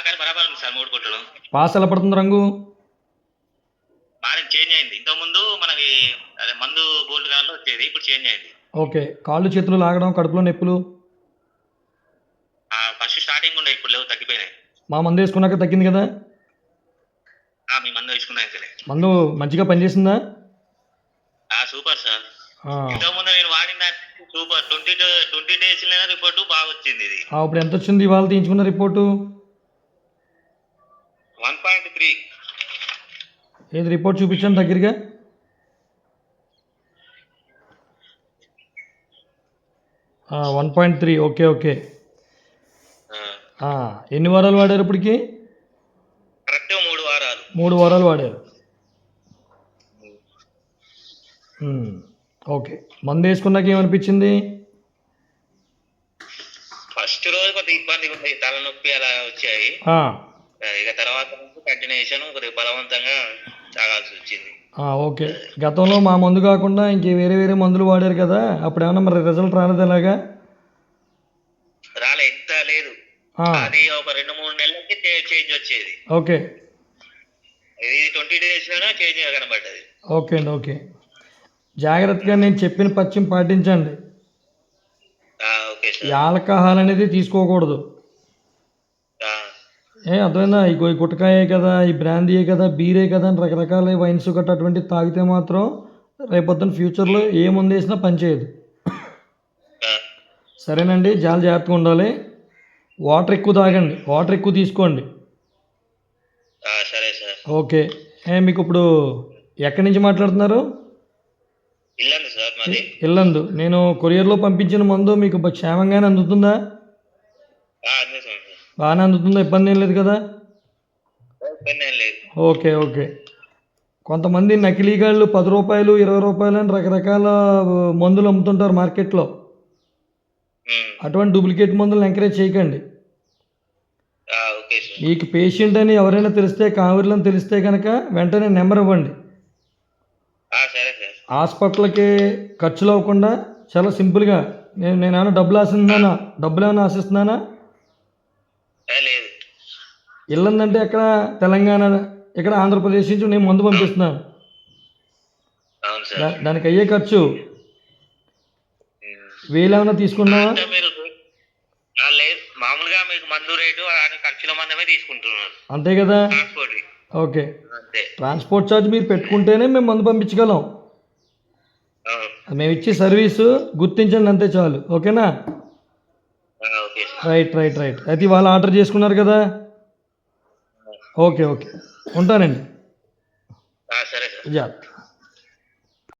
కానీ బరాబర్ ఉంది సార్ 3 కుట్లు. పాస్ ఎలా పడుతుంది రంగు? బాగా చేంజ్ అయింది. ఇంతకుముందు మనకి అదే మందు గోల్డ్ కలర్లో వచ్చేది, ఇప్పుడు చేంజ్ అయింది. ఓకే. కాళ్ళు చేతులు లాగడం, కడుపులో నొప్పులు ఫస్ట్ స్టార్టింగ్ ఉండే, ఇప్పుడు లేవు, తగ్గిపోయినాయి. మా మందు వేసుకున్నాక తగ్గింది కదా? మీ మందు వేసుకున్నాయి సరే. మందు మంచిగా పనిచేసిందా? Super sir. ఇంతకుముందు నేను వాడిన సూపర్ 20 డేస్ రిపోర్ట్ బాగా వచ్చింది. ఇది ఇప్పుడు ఎంత వచ్చింది ఇవాళ తీయించుకున్న రిపోర్టు? 1.3. ఏది రిపోర్ట్ చూపించండి దగ్గరగా. ఆ, 1.3. Okay okay. ఎన్ని వారాలు వాడారు ఇప్పటికి? కరెక్ట్ 3 వారాలు. 3 వారాలు వాడారు. ఓకే. మందు వేసుకున్నాక ఏమనిపించింది? ఫస్ట్ రోజు కొద్దిగా ఇబ్బందిగా ఉంది, తలనొప్పి అలా వచ్చాయి. ఇక తర్వాత కంటిన్యూషన్ కొద్దిగా బలవంతంగా తాగాల్సి వచ్చింది. ఓకే. గతంలో మా మందు కాకుండా ఇంకే వేరే వేరే మందులు వాడారు కదా, అప్పుడు ఏమన్నా మరి రిజల్ట్ రాలేదు ఎలాగా? రాలే, ఎంత లేదు. అది ఒక 2-3 నెలలకి చేంజ్ వచ్చేది. ఓకే. ఇది 20 డేస్ లోనే చేంజ్ కనబడ్డది. ఓకే అండి. ఓకే. జాగ్రత్తగా నేను చెప్పిన పథ్యం పాటించండి. ఈ ఆల్కహాల్ అనేది తీసుకోకూడదు. అర్థమైందా? ఈ గుట్టకాయే కదా, ఈ బ్రాందీయే కదా, బీరే కదా అని రకరకాల వైన్స్ గట్ట అటువంటివి తాగితే మాత్రం రేపొద్దున ఫ్యూచర్లో ఏ మందు వేసినా పనిచేయదు. సరేనండి, చాలా జాగ్రత్తగా ఉండాలి. వాటర్ ఎక్కువ తాగండి, వాటర్ ఎక్కువ తీసుకోండి. సరే సార్. ఓకే. మీకు ఇప్పుడు ఎక్కడి నుంచి మాట్లాడుతున్నారు? ఇల్లందు సార్ మాది. ఇల్లందు. నేను కొరియర్లో పంపించిన మందు మీకు క్షేమంగానే అందుతుందా? బాగానే అందుతుందా? ఇబ్బంది ఏం లేదు కదా? Okay okay. కొంతమంది నకిలీగాళ్ళు 10 రూపాయలు 20 రూపాయలు అని రకరకాల మందులు అమ్ముతుంటారు మార్కెట్లో. అటువంటి డూప్లికేట్ మందులను ఎంకరేజ్ చేయకండి. మీకు పేషెంట్ అని ఎవరైనా తెలిస్తే, కావిర్లని తెలిస్తే కనుక వెంటనే నెంబర్ ఇవ్వండి. హాస్పిటల్కి ఖర్చులు అవ్వకుండా చాలా సింపుల్గా, నేనేమైనా డబ్బులు ఏమైనా ఆశిస్తున్నానా? ఇల్లందంటే ఎక్కడ? తెలంగాణ, ఇక్కడ ఆంధ్రప్రదేశ్ నుంచి నేను మందు పంపిస్తున్నాను. దానికి అయ్యే ఖర్చు 1000 ఏమైనా తీసుకున్నావా? మామూలుగా మీకు మందు రేటు ఖర్చుల మందమే తీసుకుంటున్నారు, అంతే కదా? ఓకే. ట్రాన్స్పోర్ట్ ఛార్జ్ మీరు పెట్టుకుంటేనే మేము మందు పంపించగలం. మేము ఇచ్చే సర్వీసు గుర్తించండి, అంతే చాలు. ఓకేనా? Right right right. అయితే ఇవాళ ఆర్డర్ చేసుకున్నారు కదా? Okay okay. ఉంటానండి. సరే. జాగ్రత్త.